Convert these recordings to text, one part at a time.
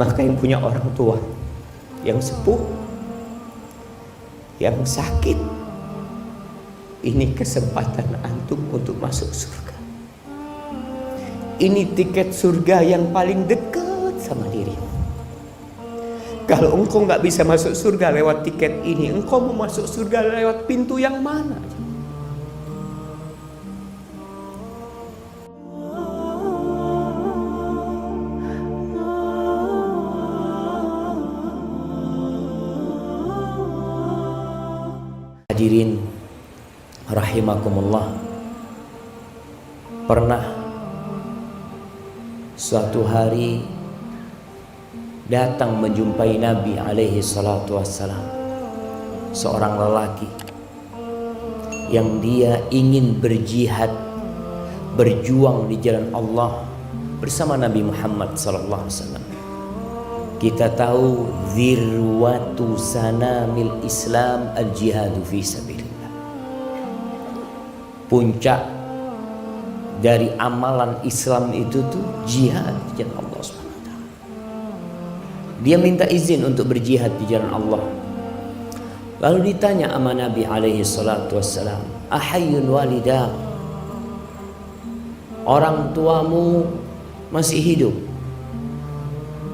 Maka yang punya orang tua yang sepuh, yang sakit, ini kesempatan antum untuk masuk surga. Ini tiket surga yang paling dekat sama dirimu. Kalau engkau nggak bisa masuk surga lewat tiket ini, engkau mau masuk surga lewat pintu yang mana? Hadirin rahimakumullah, pernah suatu hari datang menjumpai Nabi alaihi salatu wassalam seorang lelaki yang dia ingin berjihad, berjuang di jalan Allah bersama Nabi Muhammad sallallahu alaihi wasallam. Kita tahu zirwatu sanamil Islam al-jihadu fi sabilillah. Puncak dari amalan Islam itu tuh jihad di jalan Allah SWT. Dia minta izin untuk berjihad di jalan Allah. Lalu ditanya sama Nabi alaihi salatu wassalam, ahayyun walidah, orang tuamu masih hidup?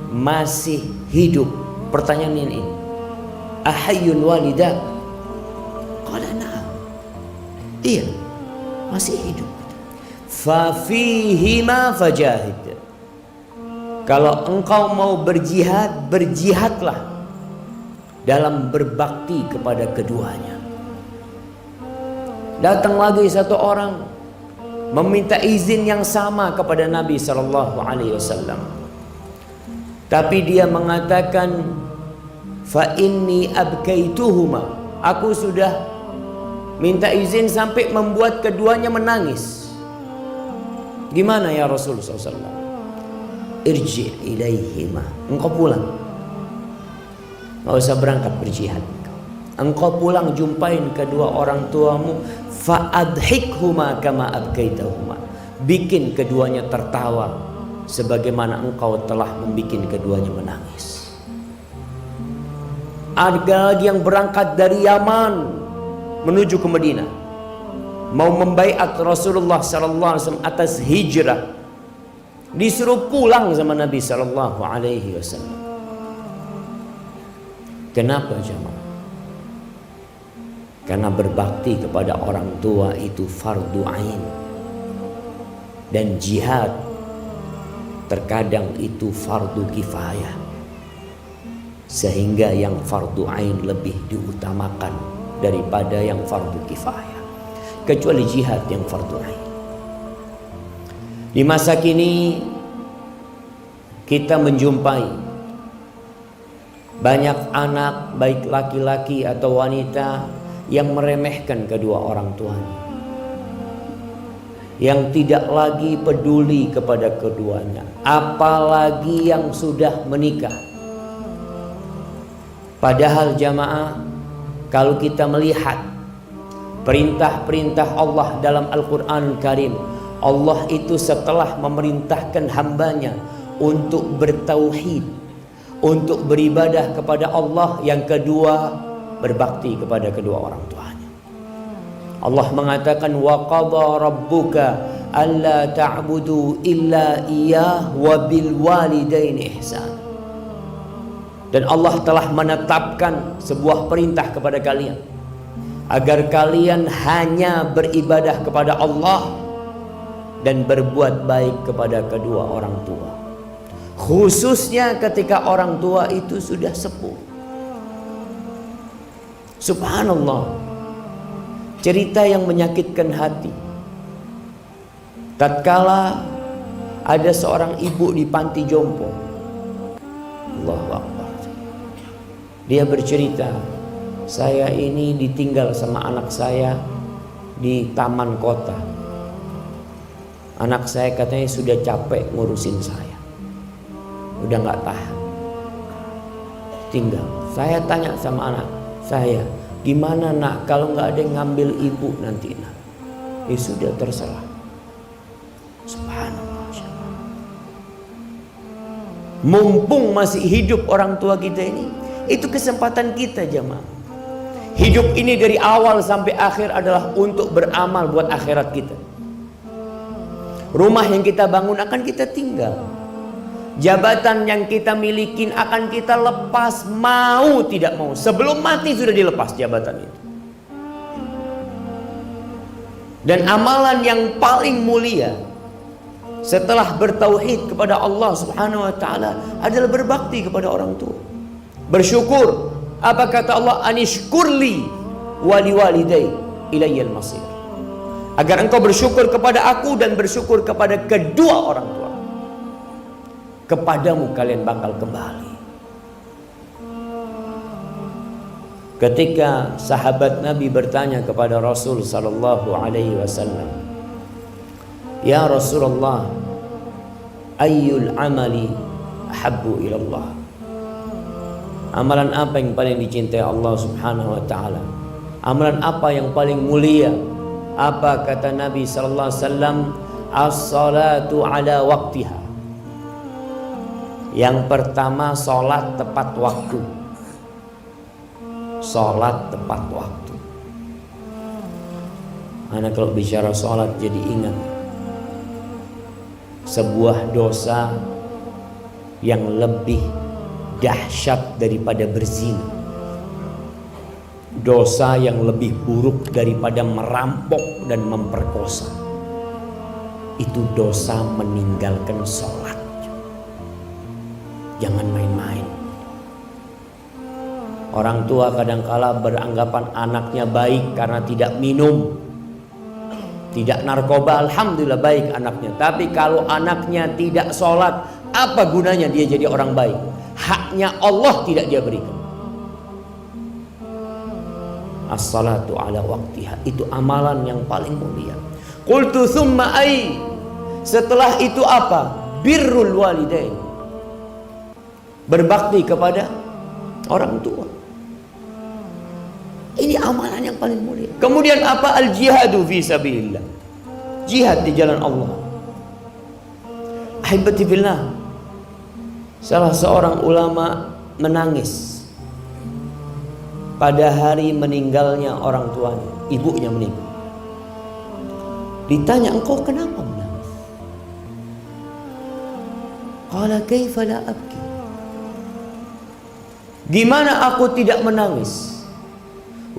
Masih hidup. Pertanyaan ini, ahayyun walidak? Qala na'am. Iya, masih hidup. Fa fihima fajahid. Kalau engkau mau berjihad, berjihadlah dalam berbakti kepada keduanya. Datang lagi satu orang meminta izin yang sama kepada Nabi sallallahu alaihi wasallam. Tapi dia mengatakan, fa inni abkaituhuma, aku sudah minta izin sampai membuat keduanya menangis. Gimana ya Rasulullah SAW? Irji ilaihima, engkau pulang, nggak usah berangkat berjihad. Engkau pulang jumpain kedua orang tuamu, fa adhikhuma kama abkaitahuma, bikin keduanya tertawa sebagaimana engkau telah membuat keduanya menangis. Ada lagi yang berangkat dari Yaman menuju ke Madinah, mau membaiat Rasulullah sallallahu alaihi wasallam atas hijrah, disuruh pulang sama Nabi sallallahu alaihi wasallam. Kenapa jemaah? Karena berbakti kepada orang tua itu fardu ain, dan jihad terkadang itu fardu kifayah, sehingga yang fardu ain lebih diutamakan daripada yang fardu kifayah, kecuali jihad yang fardu ain. Di masa kini kita menjumpai banyak anak, baik laki-laki atau wanita, yang meremehkan kedua orang tuanya, yang tidak lagi peduli kepada keduanya, apalagi yang sudah menikah. Padahal jamaah, kalau kita melihat perintah-perintah Allah dalam Al-Quran Karim, Allah itu setelah memerintahkan hambanya untuk bertauhid, untuk beribadah kepada Allah, yang kedua berbakti kepada kedua orang tuanya. Allah mengatakan, wa qadha rabbuka alla ta'budu illa iyyah wa bil walidaini ihsan. Dan Allah telah menetapkan sebuah perintah kepada kalian agar kalian hanya beribadah kepada Allah dan berbuat baik kepada kedua orang tua, khususnya ketika orang tua itu sudah sepuh. Subhanallah, cerita yang menyakitkan hati. Tatkala ada seorang ibu di panti jompo, Allahu Akbar, dia bercerita, saya ini ditinggal sama anak saya di taman kota. Anak saya katanya sudah capek ngurusin saya, udah nggak tahan, tinggal. Saya tanya sama anak saya, gimana nak kalau nggak ada yang ngambil ibu nanti nak? Ya sudah, terserah. Subhanallah. Mumpung masih hidup orang tua kita ini, itu kesempatan kita jemaah. Hidup ini dari awal sampai akhir adalah untuk beramal buat akhirat kita. Rumah yang kita bangun akan kita tinggal. Jabatan yang kita miliki akan kita lepas, mau tidak mau. Sebelum mati sudah dilepas jabatan itu. Dan amalan yang paling mulia setelah bertauhid kepada Allah Subhanahu wa taala adalah berbakti kepada orang tua. Bersyukur. Apa kata Allah? Anishkurli wali walidai ilayyal masir. Agar engkau bersyukur kepada aku dan bersyukur kepada kedua orang tua. Kepadamu kalian bakal kembali. Ketika sahabat Nabi bertanya kepada Rasul sallallahu alaihi wasallam, "Ya Rasulullah, ayyul amali ahabbu ilallah?" Amalan apa yang paling dicintai Allah Subhanahu wa taala? Amalan apa yang paling mulia? Apa kata Nabi sallallahu alaihi wasallam? As-salatu ala waqtiha. Yang pertama, salat tepat waktu. Salat tepat waktu. Anak kalau bicara salat jadi ingat sebuah dosa yang lebih dahsyat daripada berzina, dosa yang lebih buruk daripada merampok dan memperkosa, itu dosa meninggalkan sholat. Jangan main-main. Orang tua kadangkala beranggapan anaknya baik karena tidak minum, tidak narkoba, alhamdulillah baik anaknya. Tapi kalau anaknya tidak sholat, apa gunanya dia jadi orang baik? Haknya Allah tidak dia berikan. As-salatu ala waqtiha, itu amalan yang paling mulia. Qultu thumma ay, setelah itu apa? Birrul walidain, berbakti kepada orang tua. Ini amalan yang paling mulia. Kemudian apa? Al-jihadu fi sabilillah, jihad di jalan Allah. Ahibati fillah, salah seorang ulama menangis pada hari meninggalnya orang tuanya, ibunya meninggal. Ditanya, engkau kenapa menangis? Qala kaifa la abki. Gimana aku tidak menangis?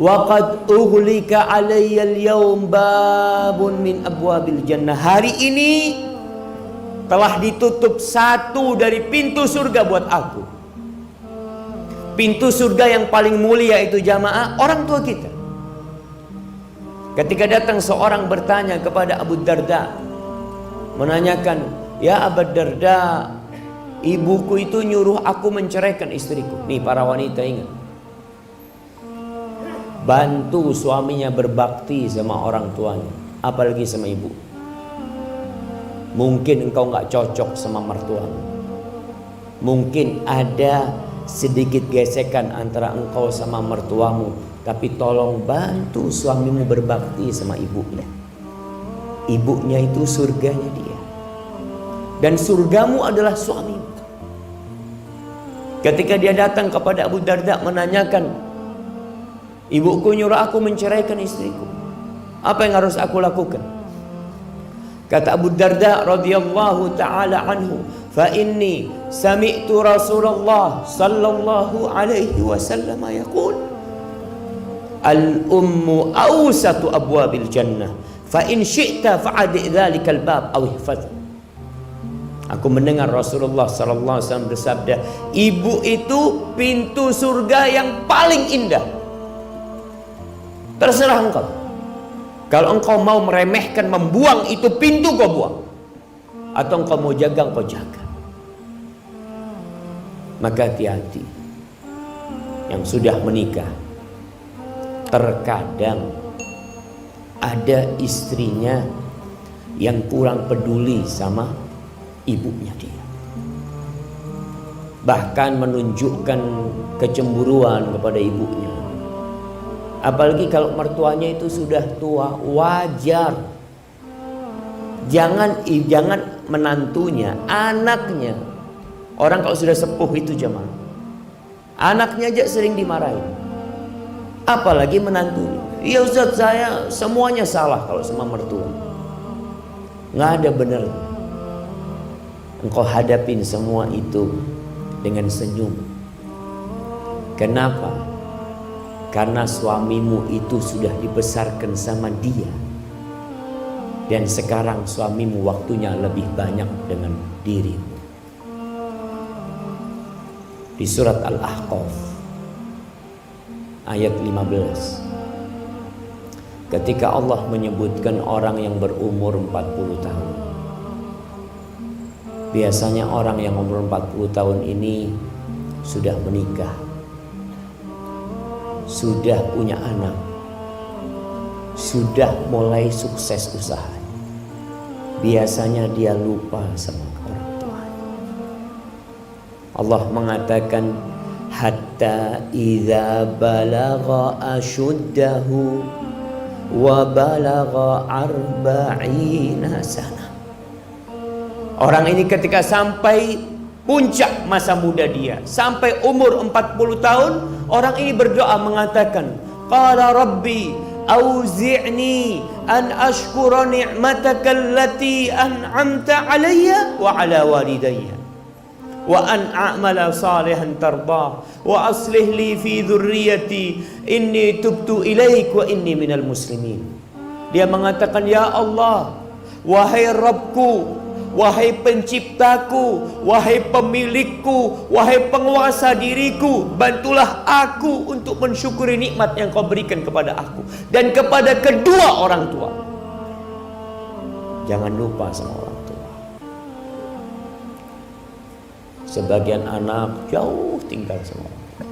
Wa qadughlika alayya al-yawm babun min abwabil jannah. Hari ini telah ditutup satu dari pintu surga buat aku. Pintu surga yang paling mulia itu jamaah orang tua kita. Ketika datang seorang bertanya kepada Abu Darda, menanyakan, "Ya Abu Darda, ibuku itu nyuruh aku menceraikan istriku." Nih para wanita ingat, bantu suaminya berbakti sama orang tuanya, apalagi sama ibu. Mungkin engkau nggak cocok sama mertuamu, mungkin ada sedikit gesekan antara engkau sama mertuamu, tapi tolong bantu suamimu berbakti sama ibunya. Ibunya itu surganya dia, dan surgamu adalah suamimu. Ketika dia datang kepada Abu Darda menanyakan, ibuku nyuruh aku menceraikan istriku, apa yang harus aku lakukan? Kata Abu Darda radhiyallahu taala anhu, fa inni sami'tu Rasulullah sallallahu alaihi wasallam yaqul, al ummu awsatu abwabil jannah, fa in syi'ta fa'adi dzalikal bab aw ihfaz. Aku mendengar Rasulullah sallallahu alaihi wasallam bersabda, ibu itu pintu surga yang paling indah. Terserah engkau. Kalau engkau mau meremehkan, membuang itu pintu, kau buang. Atau engkau mau jaga, engkau jaga. Maka hati-hati. Yang sudah menikah, terkadang ada istrinya yang kurang peduli sama ibunya dia, bahkan menunjukkan kecemburuan kepada ibunya. Apalagi kalau mertuanya itu sudah tua, wajar. Jangan menantunya, anaknya, Orang kalau sudah sepuh itu jemaah, anaknya aja sering dimarahin, apalagi menantunya. Iya Ustaz, saya semuanya salah kalau sama mertua. Nggak ada benernya. Engkau hadapin semua itu dengan senyum. Kenapa? Karena suamimu itu sudah dibesarkan sama dia, dan sekarang suamimu waktunya lebih banyak dengan dirimu. Di surat Al-Ahqaf ayat 15, ketika Allah menyebutkan orang yang berumur 40 tahun. Biasanya orang yang umur 40 tahun ini sudah menikah, sudah punya anak, sudah mulai sukses usaha. Biasanya dia lupa sama orang tuanya. Allah mengatakan, hatta idza balagha ashuddahu wa balagha arba'ina sana. Orang ini ketika sampai puncak masa muda dia, sampai umur 40 tahun, orang ini berdoa mengatakan, qala rabbi auzi'ni an ashkura ni'mataka allati an'amta alayya wa ala walidayya wa an a'mala salihan tardah wa aslih li fi dhurriyyati inni tubtu ilaik wa inni minal muslimin. Dia mengatakan, ya Allah, wahai Rabbku, wahai penciptaku, wahai pemilikku, wahai penguasa diriku, bantulah aku untuk mensyukuri nikmat yang kau berikan kepada aku dan kepada kedua orang tua. Jangan lupa sama orang tua. Sebagian anak jauh tinggal sama orang tua,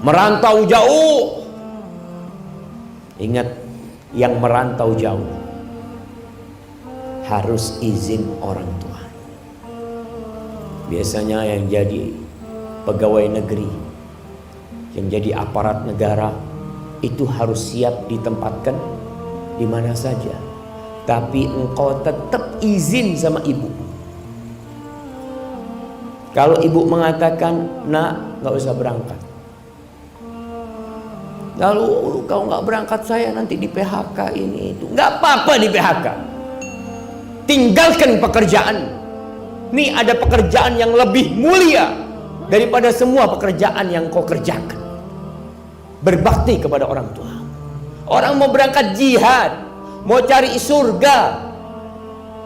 merantau jauh. Ingat, yang merantau jauh harus izin orang tua. Biasanya yang jadi pegawai negeri, yang jadi aparat negara, itu harus siap ditempatkan di mana saja. Tapi engkau tetap izin sama ibu. Kalau ibu mengatakan, nak, gak usah berangkat. Lalu kau gak berangkat, saya nanti di PHK ini itu. Gak apa-apa di PHK. Tinggalkan pekerjaan. Ini ada pekerjaan yang lebih mulia daripada semua pekerjaan yang kau kerjakan. Berbakti kepada orang tua. Orang mau berangkat jihad, mau cari surga.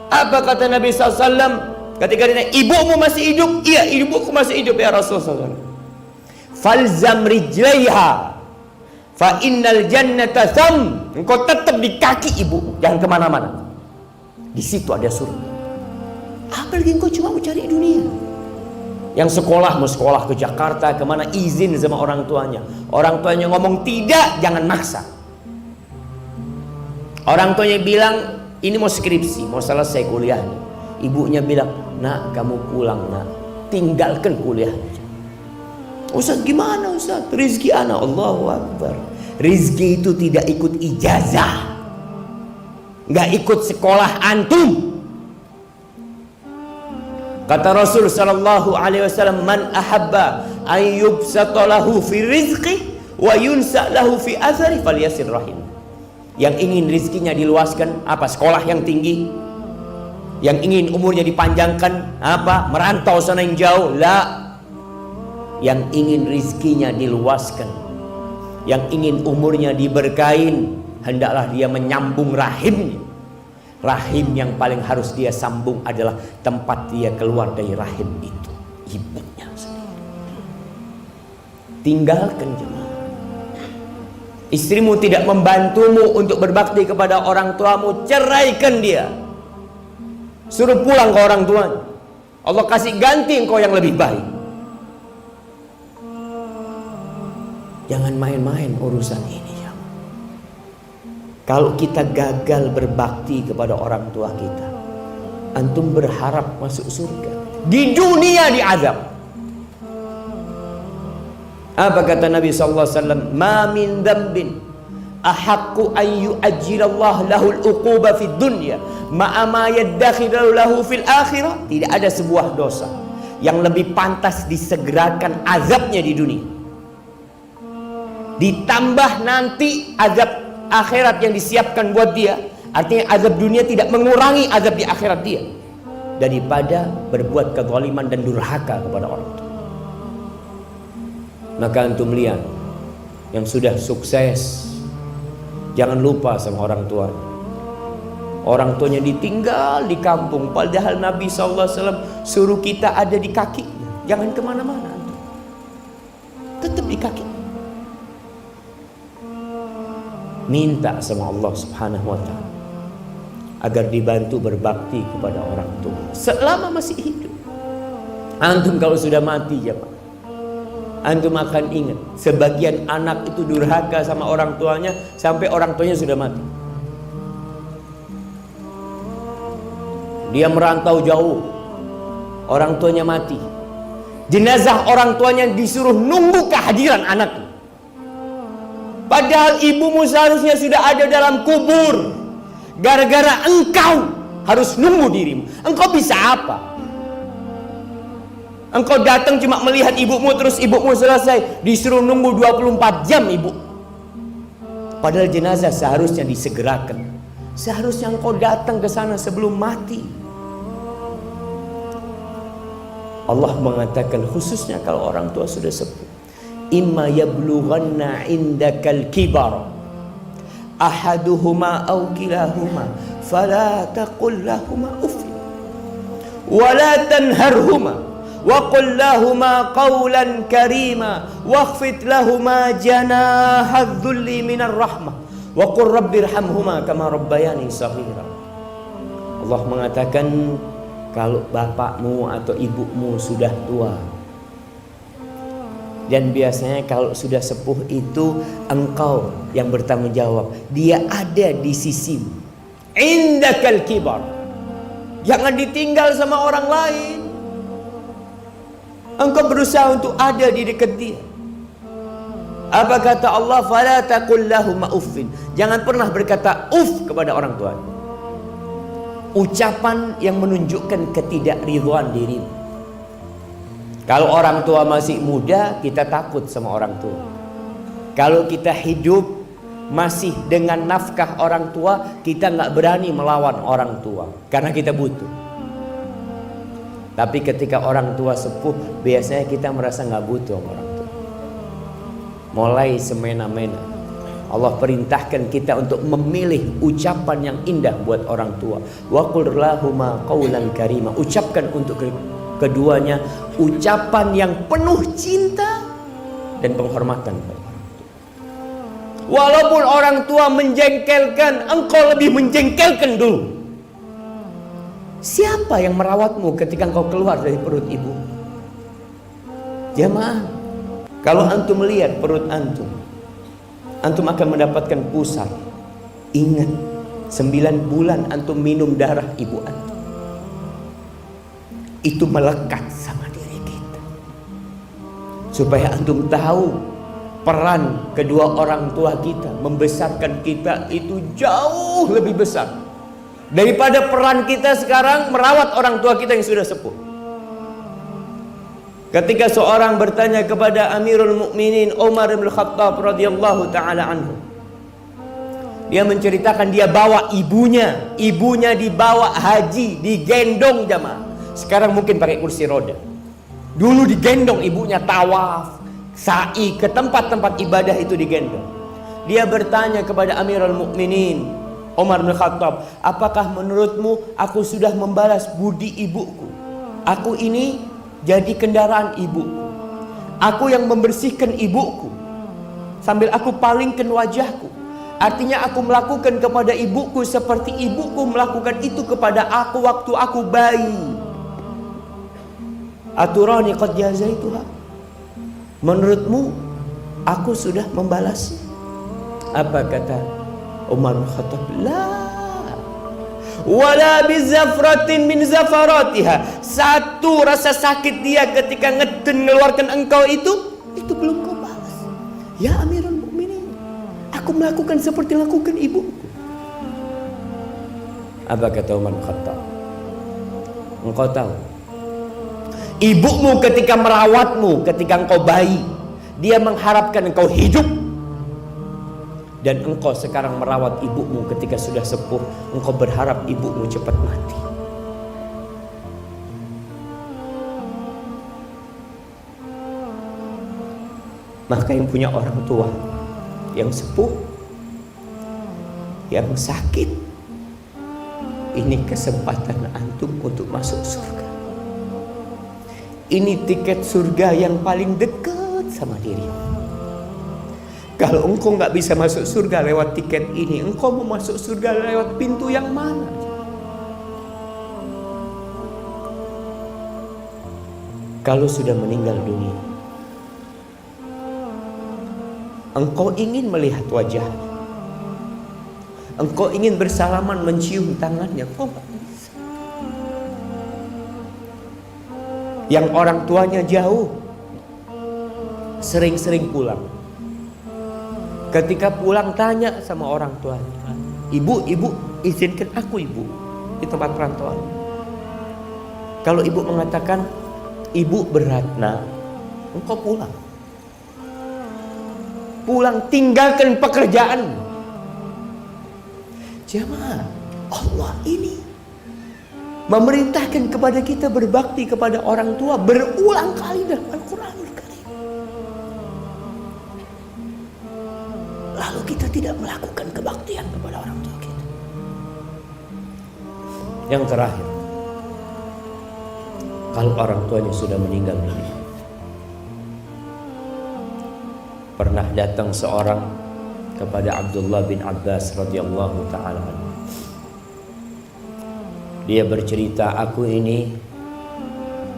Apa kata Nabi SAW ketika ditanya, ibumu masih hidup? Iya, ibuku masih hidup ya Rasulullah SAW. Falzam rijlaiha fa innal jannata tham. Engkau tetap di kaki ibu, jangan kemana-mana. Di situ ada surga. Apalagi engkau cuma mau cari dunia. Yang sekolah mau sekolah ke Jakarta, kemana, izin sama orang tuanya. Orang tuanya ngomong tidak, jangan maksa. Orang tuanya bilang ini mau skripsi, mau selesai kuliahnya. Ibunya bilang, nak, kamu pulang, nak, tinggalkan kuliahnya. Ustaz, gimana Ustaz? Rizki anak, Allahu Akbar. Rizki itu tidak ikut ijazah, nggak ikut sekolah antum. Kata Rasul sallallahu alaihi wasallam, man ahabba an yubsata lahu fi rizqi wa yunsa lahu fi athari falyasir rahim. Yang ingin rizkinya diluaskan, apa? Sekolah yang tinggi. Yang ingin umurnya dipanjangkan, apa? Merantau sana yang jauh. La. Yang ingin rizkinya diluaskan, yang ingin umurnya diberkahin, hendaklah dia menyambung rahimnya. Rahim yang paling harus dia sambung adalah tempat dia keluar dari rahim itu, ibunya sendiri. Tinggalkan jemaah. Istrimu tidak membantumu untuk berbakti kepada orang tuamu, ceraikan dia. Suruh pulang ke orang tuanya. Allah kasih ganti engkau yang lebih baik. Jangan main-main urusan ini. Kalau kita gagal berbakti kepada orang tua kita, antum berharap masuk surga, di dunia diazab. Apa kata Nabi SAW? Ma min dzambin ahaqqu an yu'ajjilallah lahul uquba fid dunya ma'a ma yaddakhiru lahu fil akhirah. Tidak ada sebuah dosa yang lebih pantas disegerakan azabnya di dunia. Ditambah nanti azab akhirat yang disiapkan buat dia. Artinya azab dunia tidak mengurangi azab di akhirat dia, daripada berbuat kezaliman dan durhaka kepada orang tua. Maka antum lihat yang sudah sukses, jangan lupa sama orang tuanya. Orang tuanya ditinggal di kampung, padahal Nabi SAW suruh kita ada di kakinya. Jangan kemana-mana, tetap di kaki. Minta sama Allah Subhanahu wa ta'ala agar dibantu berbakti kepada orang tua selama masih hidup. Antum kalau sudah mati ya Pak, antum akan ingat sebagian anak itu durhaka sama orang tuanya sampai orang tuanya sudah mati. Dia merantau jauh, orang tuanya mati, jenazah orang tuanya disuruh nunggu kehadiran anaknya. Padahal ibumu seharusnya sudah ada dalam kubur. Gara-gara engkau harus nunggu dirimu. Engkau bisa apa? Engkau datang cuma melihat ibumu, terus ibumu selesai, disuruh nunggu 24 jam ibu. Padahal jenazah seharusnya disegerakan. Seharusnya engkau datang ke sana sebelum mati. Allah mengatakan khususnya kalau orang tua sudah sepuh, imma yablughanna indakal kibar ahaduhuma aw kilahuma fala taqul lahumā uff wa la tanharhuma wa qul lahumā qawlan karīmā wakhfid lahumā janāha adh-dhulli minar rahmah wa qur rabbirhamhumā kamā rabbayani shaghīrā. Allah mengatakan kalau bapakmu atau ibumu sudah tua, dan biasanya kalau sudah sepuh itu engkau yang bertanggung jawab, dia ada di sisimu. Indakal kibar, jangan ditinggal sama orang lain. Engkau berusaha untuk ada di dekat dia. Apa kata Allah? Fala taqul lahumā uffin, jangan pernah berkata uff kepada orang tua. Ucapan yang menunjukkan ketidakridhaan dirimu. Kalau orang tua masih muda, kita takut sama orang tua. Kalau kita hidup masih dengan nafkah orang tua, kita nggak berani melawan orang tua karena kita butuh. Tapi ketika orang tua sepuh, biasanya kita merasa nggak butuh sama orang tua. Mulai semena-mena Allah perintahkan kita untuk memilih ucapan yang indah buat orang tua. Wa qul lahumā qawlan karīmā, ucapkan untuk keduanya ucapan yang penuh cinta dan penghormatan kepada orang tua. Walaupun orang tua menjengkelkan, engkau lebih menjengkelkan dulu. Siapa yang merawatmu ketika engkau keluar dari perut ibu? Jamaah, kalau antum melihat perut antum, antum akan mendapatkan pusar. Ingat, 9 bulan antum minum darah ibu antum, itu melekat sama diri kita. Supaya antum tahu peran kedua orang tua kita membesarkan kita itu jauh lebih besar daripada peran kita sekarang merawat orang tua kita yang sudah sepuh. Ketika seorang bertanya kepada Amirul Mukminin Umar bin Khattab radhiyallahu taala anhu, dia menceritakan dia bawa ibunya dibawa haji, digendong jamaah. Sekarang mungkin pakai kursi roda. Dulu digendong ibunya, tawaf, sa'i ke tempat-tempat ibadah itu digendong. Dia bertanya kepada Amirul Mukminin Umar bin Khattab, apakah menurutmu aku sudah membalas budi ibuku? Aku ini jadi kendaraan ibuku, aku yang membersihkan ibuku sambil aku palingkan wajahku. Artinya aku melakukan kepada ibuku seperti ibuku melakukan itu kepada aku waktu aku bayi. Aturani qad jazaituha, menurutmu aku sudah membalasnya? Apa kata Umar bin Khattab? La wala bizafratin min zafaratiha, satu rasa sakit dia ketika mengeluarkan engkau itu belum kau balas. Ya Amirul Mukminin, aku melakukan seperti lakukan ibuku. Apa kata Umar bin Khattab? Engkau tahu Ibumu ketika merawatmu, ketika engkau bayi, dia mengharapkan engkau hidup. Dan engkau sekarang merawat ibumu ketika sudah sepuh, engkau berharap ibumu cepat mati. Maka yang punya orang tua yang sepuh, yang sakit, ini kesempatan antum untuk masuk surga. Ini tiket surga yang paling dekat sama dirimu. Kalau engkau nggak bisa masuk surga lewat tiket ini, engkau mau masuk surga lewat pintu yang mana? Kalau sudah meninggal dunia, engkau ingin melihat wajahnya, engkau ingin bersalaman, mencium tangannya, kau nggak bisa. Yang orang tuanya jauh, sering-sering pulang. Ketika pulang tanya sama orang tuanya, ibu, izinkan aku ibu di tempat perantauan. Kalau ibu mengatakan, ibu berat nak, engkau pulang. Pulang, tinggalkan pekerjaan. Jemaah, Allah ini memerintahkan kepada kita berbakti kepada orang tua berulang kali dalam Al-Quranul Karim. Lalu kita tidak melakukan kebaktian kepada orang tua kita. Yang terakhir, kalau orang tuanya sudah meninggal dunia, pernah datang seorang kepada Abdullah bin Abbas radhiyallahu ta'ala anhu. Dia bercerita, aku ini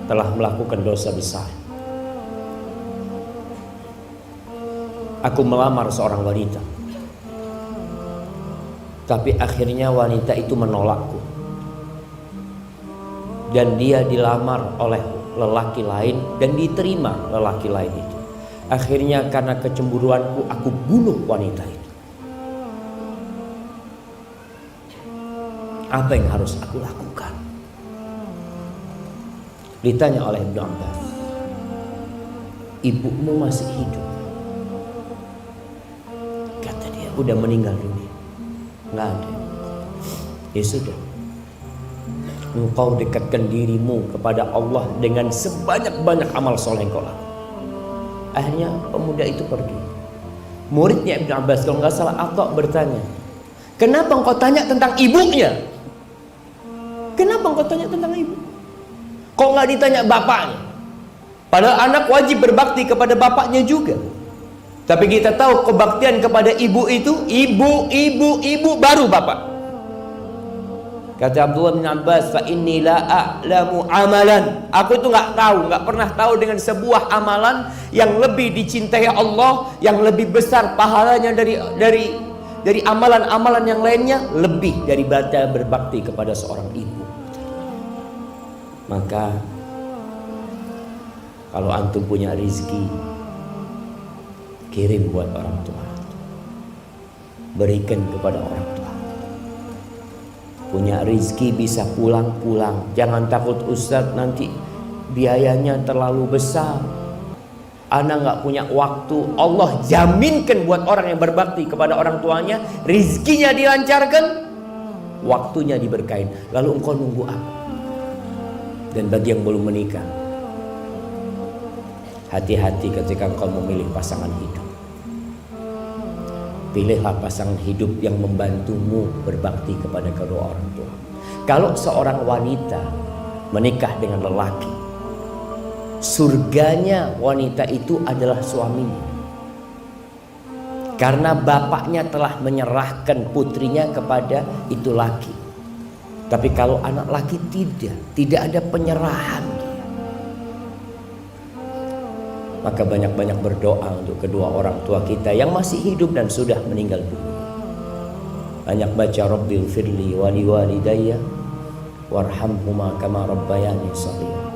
telah melakukan dosa besar. Aku melamar seorang wanita, tapi akhirnya wanita itu menolakku. Dan dia dilamar oleh lelaki lain dan diterima lelaki lain itu. Akhirnya karena kecemburuanku aku bunuh wanita itu. Apa yang harus aku lakukan? Ditanya oleh Ibnu Abbas, ibumu masih hidup? Kata dia, udah meninggal dunia. Nggak ada. Ya sudah, engkau dekatkan dirimu kepada Allah dengan sebanyak-banyak amal soleh yang kau lakukan. Akhirnya pemuda itu pergi. Muridnya Ibnu Abbas, kalau nggak salah Atta, bertanya, kenapa engkau tanya tentang ibunya? Kenapa engkau tanya tentang ibu? Kok nggak ditanya bapaknya? Padahal anak wajib berbakti kepada bapaknya juga. Tapi kita tahu kebaktian kepada ibu itu ibu baru bapak. Kata Abdullah bin Abbas, fa inni la a'lamu amalan. Aku itu nggak pernah tahu dengan sebuah amalan yang lebih dicintai Allah, yang lebih besar pahalanya dari amalan-amalan yang lainnya, lebih daripada berbakti kepada seorang ibu. Maka kalau antum punya rizki, kirim buat orang tua, berikan kepada orang tua. Punya rizki bisa pulang-pulang. Jangan takut Ustadz nanti biayanya terlalu besar, ana nggak punya waktu. Allah jaminkan buat orang yang berbakti kepada orang tuanya, rizkinya dilancarkan, waktunya diberkahin. Lalu engkau nunggu apa? Dan bagi yang belum menikah, hati-hati ketika engkau memilih pasangan hidup. Pilihlah pasangan hidup yang membantumu berbakti kepada kedua orang tua. Kalau seorang wanita menikah dengan lelaki, surganya wanita itu adalah suaminya. Karena bapaknya telah menyerahkan putrinya kepada itu laki. Tapi kalau anak laki tidak ada penyerahan. Maka banyak-banyak berdoa untuk kedua orang tua kita yang masih hidup dan sudah meninggal dunia. Banyak baca Rabbil firli wali walidayya warhamhuma kama rabbayani shaghira.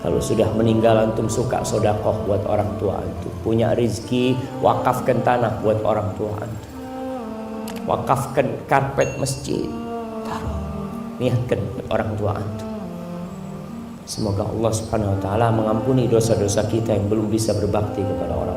Kalau sudah meninggal antum suka sedekah buat orang tua antum. Punya rezeki, wakafkan tanah buat orang tua antum. Wakafkan karpet masjid, taruh, niatkan buat orang tua antum. Semoga Allah Subhanahu wa taala mengampuni dosa-dosa kita yang belum bisa berbakti kepada orang